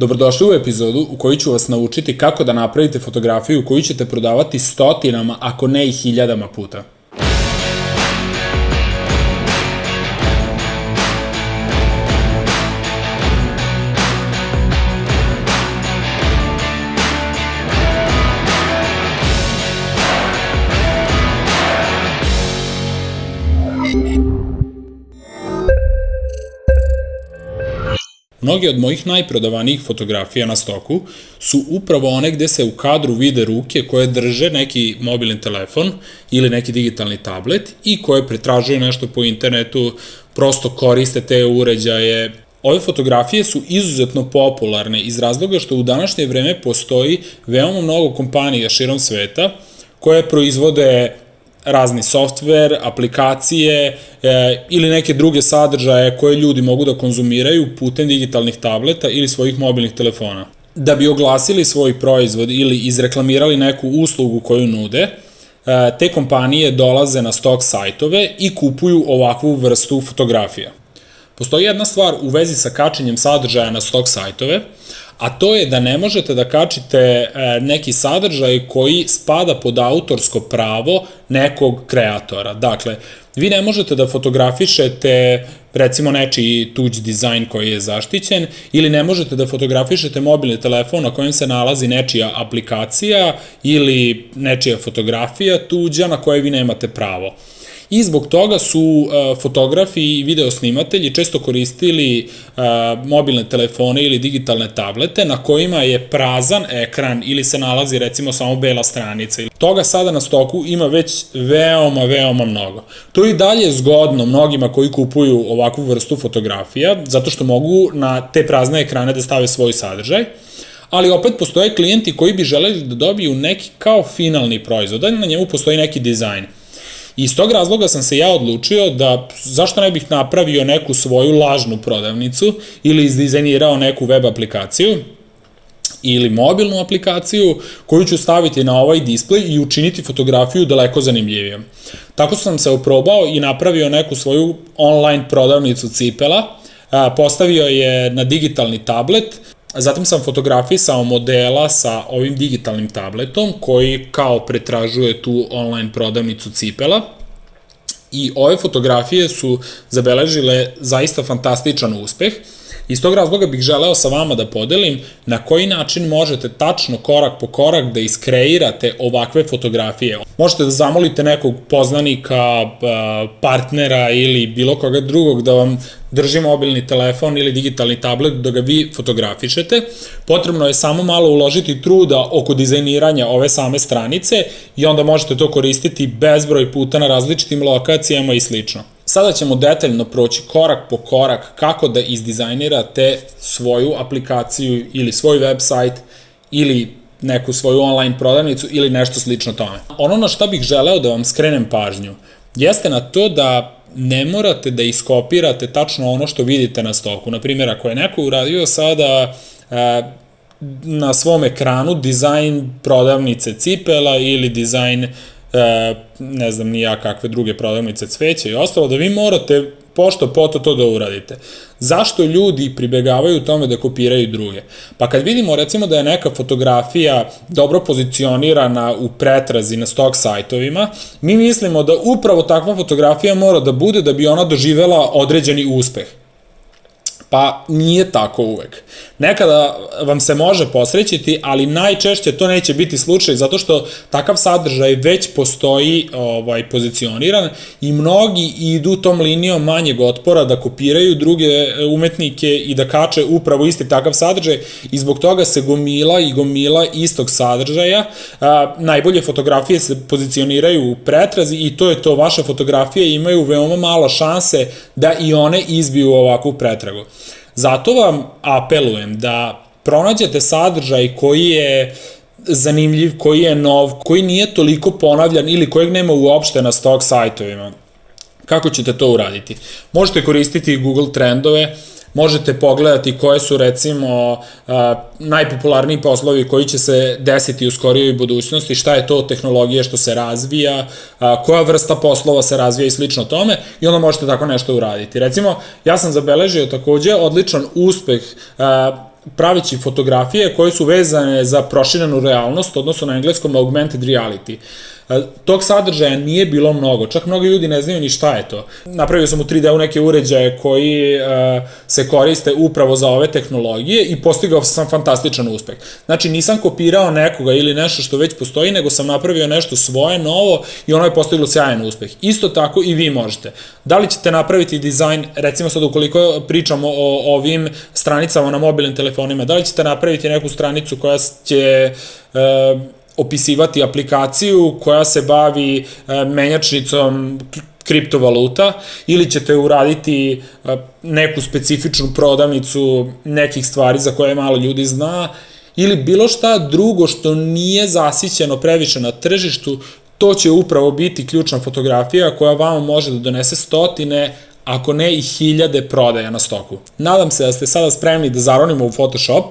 Dobrodošli u epizodu u kojoj ću vas naučiti kako da napravite fotografiju koju ćete prodavati stotinama, ako ne i hiljadama puta. Mnogi od mojih najprodavanijih fotografija na stoku su upravo one gde se u kadru vide ruke koje drže neki mobilni telefon ili neki digitalni tablet i koje pretražuju nešto po internetu, prosto koriste te uređaje. Ove fotografije su izuzetno popularne iz razloga što u današnje vreme postoji veoma mnogo kompanija širom sveta koje proizvode razni softver, aplikacije ili neke druge sadržaje koje ljudi mogu da konzumiraju putem digitalnih tableta ili svojih mobilnih telefona. Da bi oglasili svoj proizvod ili izreklamirali neku uslugu koju nude, te kompanije dolaze na stok sajtove i kupuju ovakvu vrstu fotografija. Postoji jedna stvar u vezi sa kačenjem sadržaja na stok sajtove, a to je da ne možete da kačite neki sadržaj koji spada pod autorsko pravo nekog kreatora. Dakle, vi ne možete da fotografišete recimo nečiji tuđ dizajn koji je zaštićen ili ne možete da fotografišete mobilni telefon na kojem se nalazi nečija aplikacija ili nečija fotografija tuđa na koje vi nemate pravo. I zbog toga su fotografi i videosnimatelji često koristili mobilne telefone ili digitalne tablete na kojima je prazan ekran ili se nalazi recimo samo bela stranica. Toga sada na stoku ima već veoma mnogo. To je i dalje zgodno mnogima koji kupuju ovakvu vrstu fotografija, zato što mogu na te prazne ekrane da stave svoj sadržaj, ali opet postoje klijenti koji bi želeli da dobiju neki kao finalni proizvod, da na njemu postoji neki dizajn. I iz tog razloga sam se ja odlučio da zašto ne bih napravio neku svoju lažnu prodavnicu ili izdizajnirao neku web aplikaciju ili mobilnu aplikaciju koju ću staviti na ovaj displej i učiniti fotografiju daleko zanimljivijom. Tako sam se oprobao i napravio neku svoju online prodavnicu cipela, postavio je na digitalni tablet. Zatim sam fotografisao modela sa ovim digitalnim tabletom koji kao pretražuje tu online prodavnicu cipela i ove fotografije su zabeležile zaista fantastičan uspeh. Iz tog razloga bih želeo sa vama da podelim na koji način možete tačno korak po korak da iskreirate ovakve fotografije. Možete da zamolite nekog poznanika, partnera ili bilo koga drugog da vam drži mobilni telefon ili digitalni tablet da ga vi fotografišete. Potrebno je samo malo uložiti truda oko dizajniranja ove same stranice i onda možete to koristiti bezbroj puta na različitim lokacijama i slično. Sada ćemo detaljno proći korak po korak kako da izdizajnirate svoju aplikaciju ili svoj website ili neku svoju online prodavnicu ili nešto slično tome. Ono na šta bih želeo da vam skrenem pažnju jeste na to da ne morate da iskopirate tačno ono što vidite na stoku. Naprimjer, ako je neko uradio sada na svom ekranu dizajn prodavnice cipela ili dizajn ne znam ni ja kakve druge prodavnice cveća i ostalo, da vi morate pošto poto to da uradite. Zašto ljudi pribegavaju tome da kopiraju druge? Pa kad vidimo recimo da je neka fotografija dobro pozicionirana u pretrazi na stok sajtovima, mi mislimo da upravo takva fotografija mora da bude da bi ona doživela određeni uspeh. Pa nije tako uvek. Nekada vam se može posrećiti, ali najčešće to neće biti slučaj zato što takav sadržaj već postoji pozicioniran i mnogi idu tom linijom manjeg otpora da kopiraju druge umetnike i da kače upravo isti takav sadržaj i zbog toga se gomila istog sadržaja. Najbolje fotografije se pozicioniraju u pretrazi i to je to. Vaše fotografije imaju veoma malo šanse da i one izbiju ovakvu pretragu. Zato vam apelujem da pronađete sadržaj koji je zanimljiv, koji je nov, koji nije toliko ponavljan ili kojeg nema uopšte na stok sajtovima. Kako ćete to uraditi? Možete koristiti Google trendove, možete pogledati koje su recimo najpopularniji poslovi koji će se desiti u skorijoj budućnosti, šta je to tehnologija što se razvija, koja vrsta poslova se razvija i slično tome i onda možete tako nešto uraditi. Recimo, ja sam zabeležio takođe odličan uspeh pravići fotografije koje su vezane za proširenu realnost, odnosno na engleskom augmented reality. Tog sadržaja nije bilo mnogo, čak mnogi ljudi ne znaju ni šta je to. Napravio sam u 3D-u neke uređaje koji se koriste upravo za ove tehnologije i postigao sam fantastičan uspeh. Znači nisam kopirao nekoga ili nešto što već postoji, nego sam napravio nešto svoje, novo i ono je postiglo sjajan uspeh. Isto tako i vi možete. Da li ćete napraviti dizajn, recimo sad ukoliko pričamo o ovim stranicama na mobilnim telefonima, da li ćete napraviti neku stranicu koja će opisivati aplikaciju koja se bavi menjačnicom kriptovaluta ili ćete uraditi neku specifičnu prodavnicu nekih stvari za koje malo ljudi zna ili bilo šta drugo što nije zasićeno previše na tržištu, to će upravo biti ključna fotografija koja vama može da donese stotine, ako ne i hiljade prodaja na stoku. Nadam se da ste sada spremni da zaronimo u Photoshop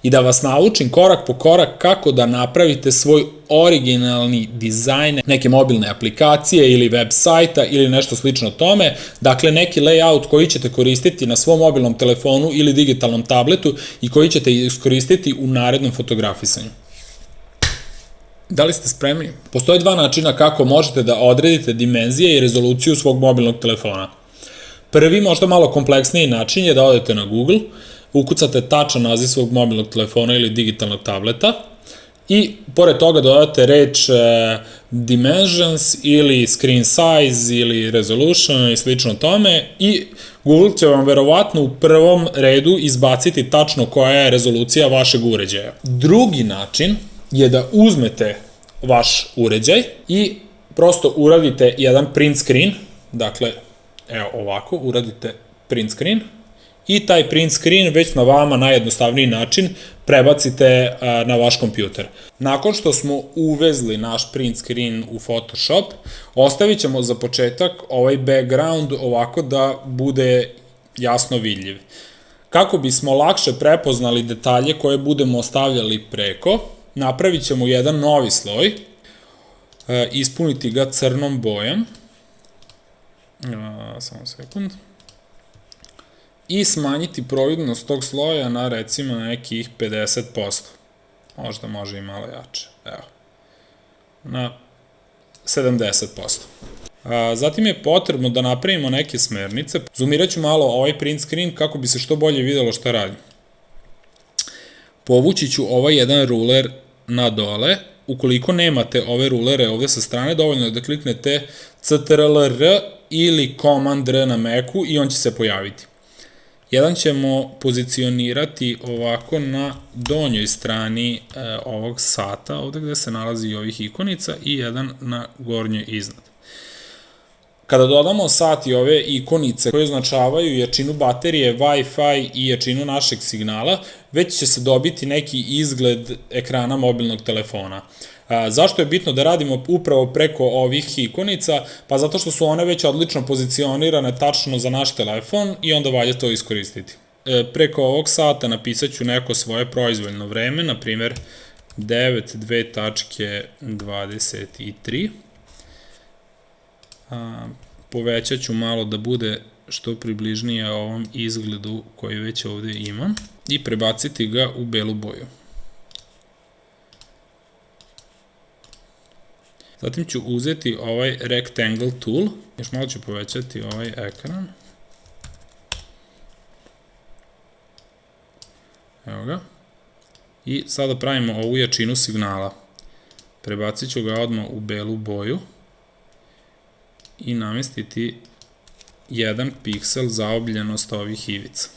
i da vas naučim korak po korak kako da napravite svoj originalni dizajn neke mobilne aplikacije ili web sajta ili nešto slično tome, dakle neki layout koji ćete koristiti na svom mobilnom telefonu ili digitalnom tabletu i koji ćete iskoristiti u narednom fotografisanju. Da li ste spremni? Postoje dva načina kako možete da odredite dimenzije i rezoluciju svog mobilnog telefona. Prvi, možda malo kompleksniji način je da odete na Google, ukucate tačan naziv svog mobilnog telefona ili digitalnog tableta i pored toga dodate reč dimensions ili screen size ili resolution i slično tome i Google će vam verovatno u prvom redu izbaciti tačno koja je rezolucija vašeg uređaja. Drugi način je da uzmete vaš uređaj i prosto uradite jedan print screen, dakle, evo ovako, uradite print screen i taj print screen već na vama najjednostavniji način prebacite na vaš kompjuter. Nakon što smo uvezli naš print screen u Photoshop, ostavit ćemo za početak ovaj background ovako da bude jasno vidljiv. Kako bismo lakše prepoznali detalje koje budemo ostavljali preko, napravit ćemo jedan novi sloj, ispuniti ga crnom bojom, samo sekund, i smanjiti providnost tog sloja na recimo nekih 50%, možda može i malo jače, evo, na 70%. Zatim je potrebno da napravimo neke smernice, zoomirat ću malo ovaj print screen kako bi se što bolje videlo šta radim. Povući ću ovaj jedan ruler na dole, ukoliko nemate ove rulere ovde sa strane, dovoljno je da kliknete CTRL-R ili Command-R na Macu i on će se pojaviti. Jedan ćemo pozicionirati ovako na donjoj strani ovog sata, ovde gde se nalazi ovih ikonica i jedan na gornjoj iznad. Kada dodamo sat i ove ikonice koje označavaju jačinu baterije, Wi-Fi i jačinu našeg signala, već će se dobiti neki izgled ekrana mobilnog telefona. Zašto je bitno da radimo upravo preko ovih ikonica? Pa zato što su one već odlično pozicionirane tačno za naš telefon i onda valja to iskoristiti. Preko ovog sata napisat ću neko svoje proizvoljno vreme, na primjer 9:2:23. Povećat ću malo da bude što približnije ovom izgledu koji već ovde imam i prebaciti ga u belu boju. Zatim ću uzeti ovaj Rectangle tool, još malo ću povećati ovaj ekran. Evo ga. I sada pravimo ovu jačinu signala. Prebacit ću ga odmah u belu boju i namestiti 1 piksel zaobljenost ovih ivica.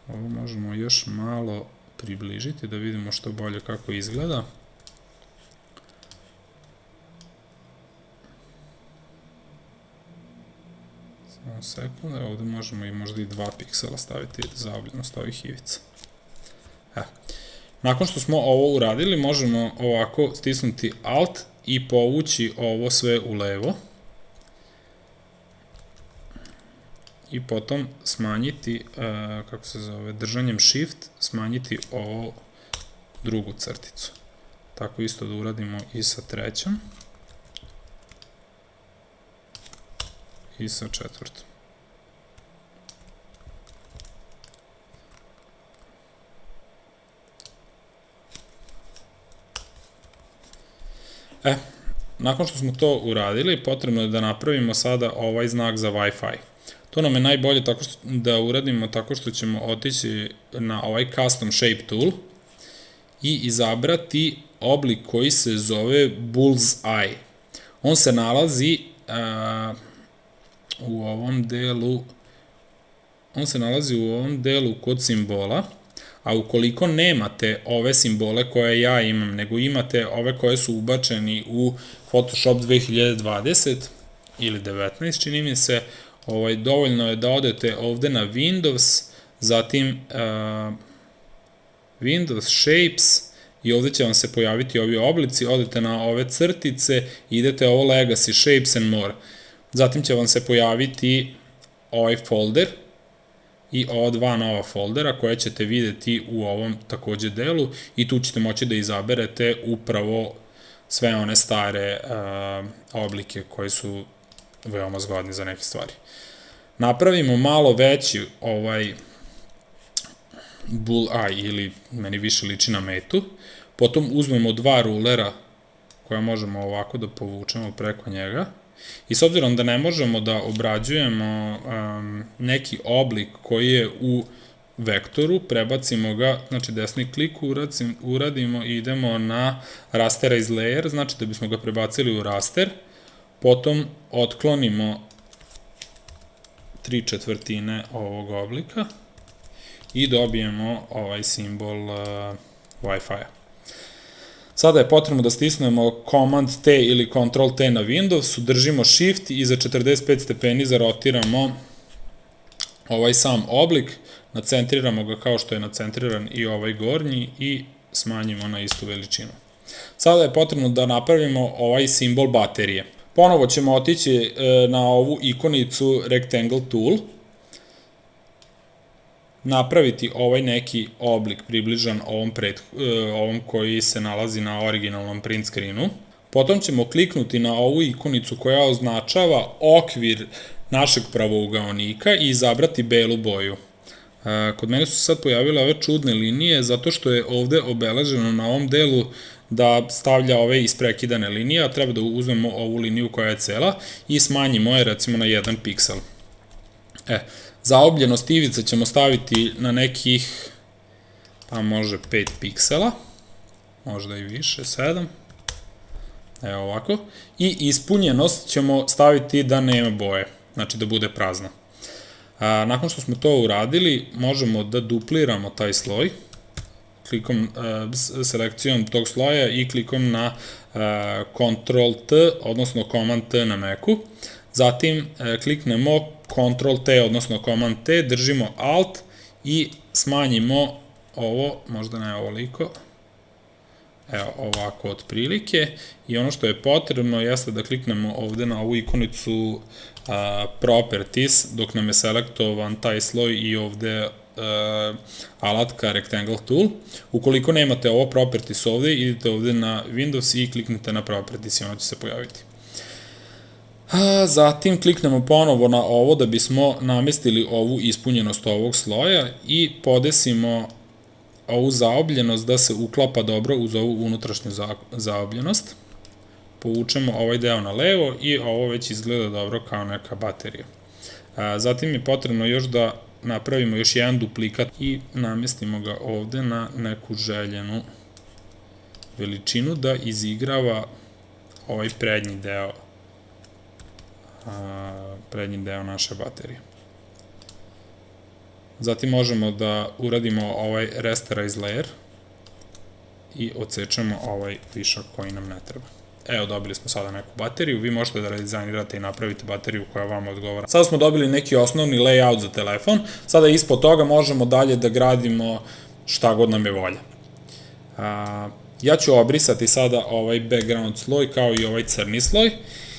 Ovo možemo još malo približiti da vidimo što bolje kako izgleda. Samo sekund, ovde možemo i možda i 2 piksela staviti zaobljenost ovih ivica. Nakon što smo ovo uradili, možemo ovako stisnuti Alt i povući ovo sve u levo i potom smanjiti, kako se zove, držanjem Shift, smanjiti ovu drugu crticu. Tako isto da uradimo i sa trećom i sa četvrtom. Nakon što smo to uradili, potrebno je da napravimo sada ovaj znak za Wi-Fi. To nam je najbolje da uradimo tako što ćemo otići na ovaj Custom Shape Tool i izabrati oblik koji se zove Bullseye. On se nalazi u ovom delu kod simbola, a ukoliko nemate ove simbole koje ja imam, nego imate ove koje su ubačeni u Photoshop 2020 ili 19, čini mi se, dovoljno je da odete ovde na Windows, zatim Windows Shapes i ovde će vam se pojaviti ovi oblici, odete na ove crtice, idete ovo Legacy Shapes and More. Zatim će vam se pojaviti ovaj folder i ova dva nova foldera koje ćete videti u ovom takođe delu i tu ćete moći da izaberete upravo sve one stare oblike koji su veoma zgodni za neke stvari. Napravimo malo veći ovaj bullseye ili meni više liči na metu, potom uzmemo dva rulera koja možemo ovako da povučemo preko njega i s obzirom da ne možemo da obrađujemo neki oblik koji je u vektoru, prebacimo ga, znači desni klik uradimo i idemo na rasterize layer, znači da bismo ga prebacili u raster, potom otklonimo 3/4 ovog oblika i dobijemo ovaj simbol Wi-Fi-a. Sada je potrebno da stisnemo Command T ili Ctrl T na Windowsu, držimo Shift i za 45 stepeni zarotiramo ovaj sam oblik, nacentriramo ga kao što je nacentriran i ovaj gornji i smanjimo na istu veličinu. Sada je potrebno da napravimo ovaj simbol baterije. Ponovo ćemo otići na ovu ikonicu Rectangle Tool, napraviti ovaj neki oblik približan ovom koji se nalazi na originalnom print screenu. Potom ćemo kliknuti na ovu ikonicu koja označava okvir našeg pravougaonika i izabrati belu boju. Kod mene su se sad pojavile ove čudne linije zato što je ovde obeleženo na ovom delu da stavlja ove isprekidane linije, a treba da uzmemo ovu liniju koja je cela i smanjimo je recimo na 1 piksel. Zaobljenost ivica ćemo staviti na nekih, pa može 5 piksela, možda i više, 7, evo ovako, i ispunjenost ćemo staviti da nema boje, znači da bude prazna. Nakon što smo to uradili, možemo da dupliramo taj sloj, selekcijom tog sloja i klikom na Ctrl T, odnosno Command T na Macu, zatim kliknemo Ctrl T, odnosno Command T, držimo Alt i smanjimo ovo, možda ne ovoliko, evo ovako otprilike, i ono što je potrebno jeste da kliknemo ovde na ovu ikonicu Properties, dok nam je selektovan taj sloj i ovde alatka Rectangle Tool. Ukoliko nemate ovo Properties ovde, idete ovde na Windows i kliknete na Properties i ono će se pojaviti. Zatim kliknemo ponovo na ovo da bismo namestili ovu ispunjenost ovog sloja i podesimo ovu zaobljenost da se uklapa dobro uz ovu unutrašnju zaobljenost. Povučemo ovaj deo na levo i ovo već izgleda dobro kao neka baterija. Zatim je potrebno još da napravimo još jedan duplikat i namestimo ga ovde na neku željenu veličinu da izigrava ovaj prednji deo naše baterije. Zatim možemo da uradimo ovaj rasterize layer i odsečemo ovaj višak koji nam ne treba. Evo, dobili smo sada neku bateriju, vi možete da redizajnirate i napravite bateriju koja vam odgovara. Sada smo dobili neki osnovni layout za telefon, sada ispod toga možemo dalje da gradimo šta god nam je volja. Ja ću obrisati sada ovaj background sloj kao i ovaj crni sloj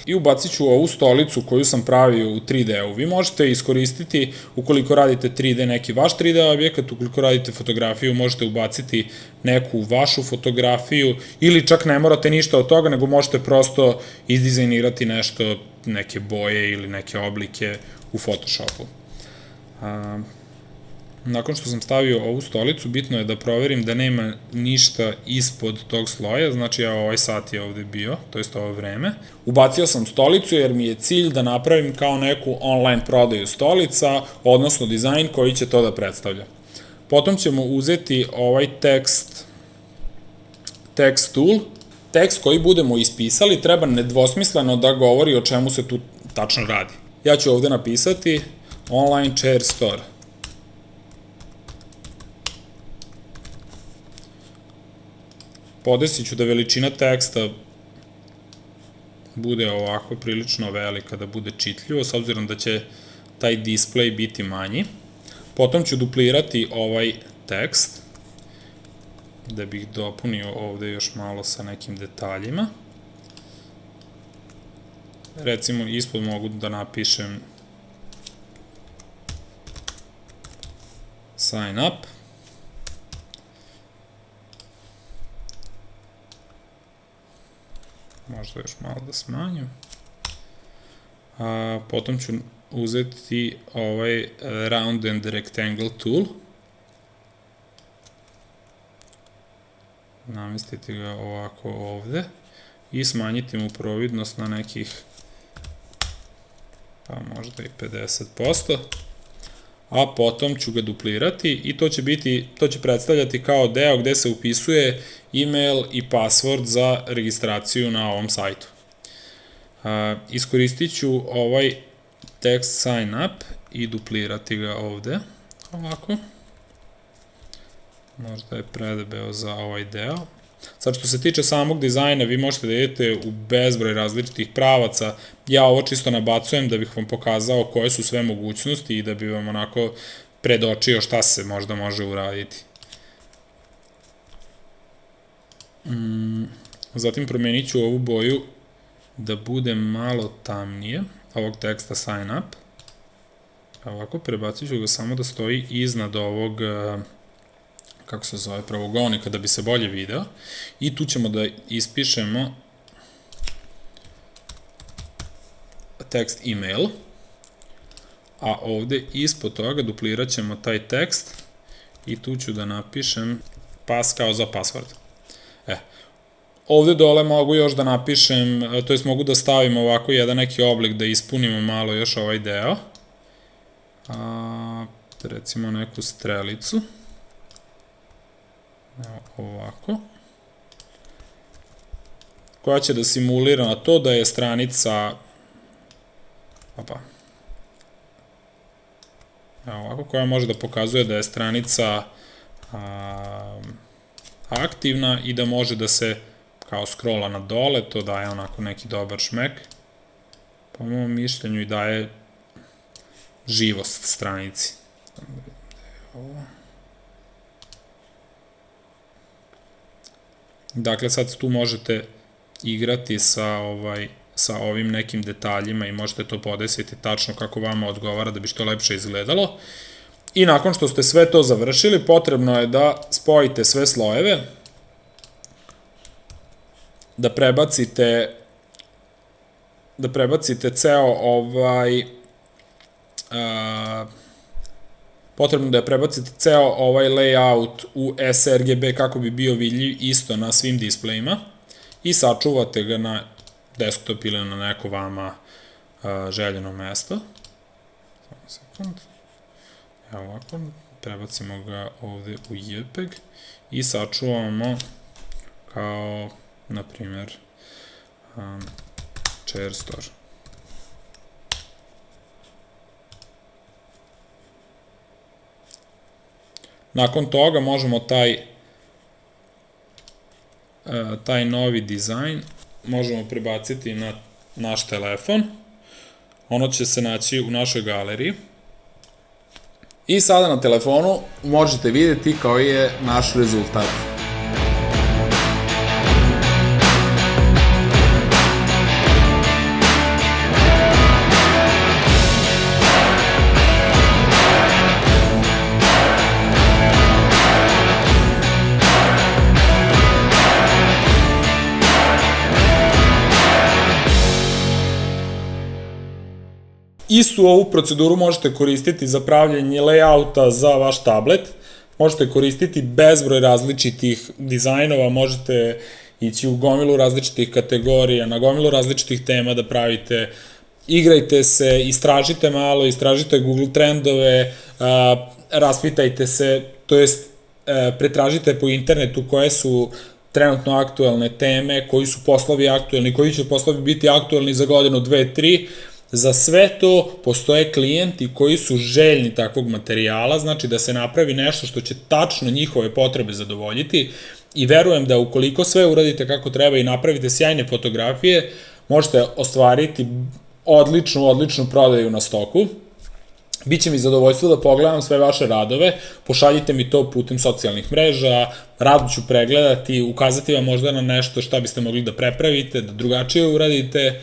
i ubacit ću ovu stolicu koju sam pravio u 3D-u. Vi možete iskoristiti, ukoliko radite 3D, neki vaš 3D objekat, ukoliko radite fotografiju, možete ubaciti neku vašu fotografiju ili čak ne morate ništa od toga, nego možete prosto izdizajnirati nešto, neke boje ili neke oblike u Photoshopu. Nakon što sam stavio ovu stolicu, bitno je da proverim da nema ništa ispod tog sloja, znači evo ovaj sat je ovde bio, to je ovo vreme. Ubacio sam stolicu jer mi je cilj da napravim kao neku online prodaju stolica, odnosno dizajn koji će to da predstavlja. Potom ćemo uzeti ovaj text tool, tekst koji budemo ispisali treba nedvosmisleno da govori o čemu se tu tačno radi. Ja ću ovde napisati online chair store. Podesit ću da veličina teksta bude ovako prilično velika, da bude čitljivo, s obzirom da će taj display biti manji. Potom ću duplirati ovaj tekst, da bih dopunio ovde još malo sa nekim detaljima. Recimo, ispod mogu da napišem sign up. Možda još malo da smanjim. Potom ću uzeti ovaj round and rectangle tool. Namestiti ga ovako ovde i smanjiti mu providnost na nekih, pa možda i 50%. A potom ću ga duplirati i to će predstavljati kao deo gde se upisuje email i password za registraciju na ovom sajtu. Iskoristit ću ovaj text sign up i duplirati ga ovde, ovako. Možda je predebeo za ovaj deo. Sad, što se tiče samog dizajna, vi možete da idete u bezbroj različitih pravaca. Ja ovo čisto nabacujem da bih vam pokazao koje su sve mogućnosti i da bi vam onako predočio šta se možda može uraditi. Zatim promenit ću ovu boju da bude malo tamnije, ovog teksta sign up. Ovako, prebacit ću ga samo da stoji iznad ovog, kako se zove, pravougonika, da bi se bolje video. I tu ćemo da ispišemo tekst email, a ovde ispod toga duplirat ćemo taj tekst i tu ću da napišem pas kao za password. Ovde dole mogu još da napišem, to jest mogu da stavim ovako jedan neki oblik da ispunimo malo još ovaj deo. Recimo neku strelicu. Evo ovako. Koja će da simulira na to da je stranica, evo ovako, koja može da pokazuje da je stranica aktivna i da može da se kao scrolla na dole, to daje onako neki dobar šmek, po mom mišljenju, i daje živost stranici. Dakle, sad tu možete igrati sa ovim nekim detaljima i možete to podesiti tačno kako vama odgovara da bi što lepše izgledalo. I nakon što ste sve to završili, potrebno je da spojite sve slojeve, da prebacite ceo potrebno da prebacite ceo ovaj layout u sRGB kako bi bio vidljiv isto na svim displejima i sačuvate ga na desktop ili na neko vama željeno mesto. Samo sekund. Evo ovako, prebacimo ga ovde u JPEG i sačuvamo kao, na primjer, chair store. Nakon toga možemo taj novi dizajn možemo prebaciti na naš telefon. Ono će se naći u našoj galeriji. I sada na telefonu možete vidjeti koji je naš rezultat. Istu ovu proceduru možete koristiti za pravljanje layouta za vaš tablet, možete koristiti bezbroj različitih dizajnova, možete ići u gomilu različitih kategorija, na gomilu različitih tema da pravite, igrajte se, istražite malo, istražite Google trendove, raspitajte se, to jest pretražite po internetu koje su trenutno aktuelne teme, koji su poslovi aktuelni, koji će poslovi biti aktuelni za godinu, 2, 3. Za sve to postoje klijenti koji su željni takvog materijala, znači da se napravi nešto što će tačno njihove potrebe zadovoljiti i verujem da ukoliko sve uradite kako treba i napravite sjajne fotografije, možete ostvariti odličnu prodaju na stoku. Biće mi zadovoljstvo da pogledam sve vaše radove, pošaljite mi to putem socijalnih mreža, rado ću pregledati, ukazati vam možda na nešto šta biste mogli da prepravite, da drugačije uradite.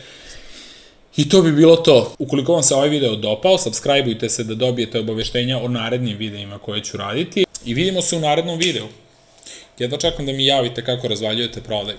I to bi bilo to. Ukoliko vam se ovaj video dopao, subscribeujte se da dobijete obaveštenja o narednim videima koje ću raditi. I vidimo se u narednom videu. Jedva čekam da mi javite kako razvaljujete prodaju.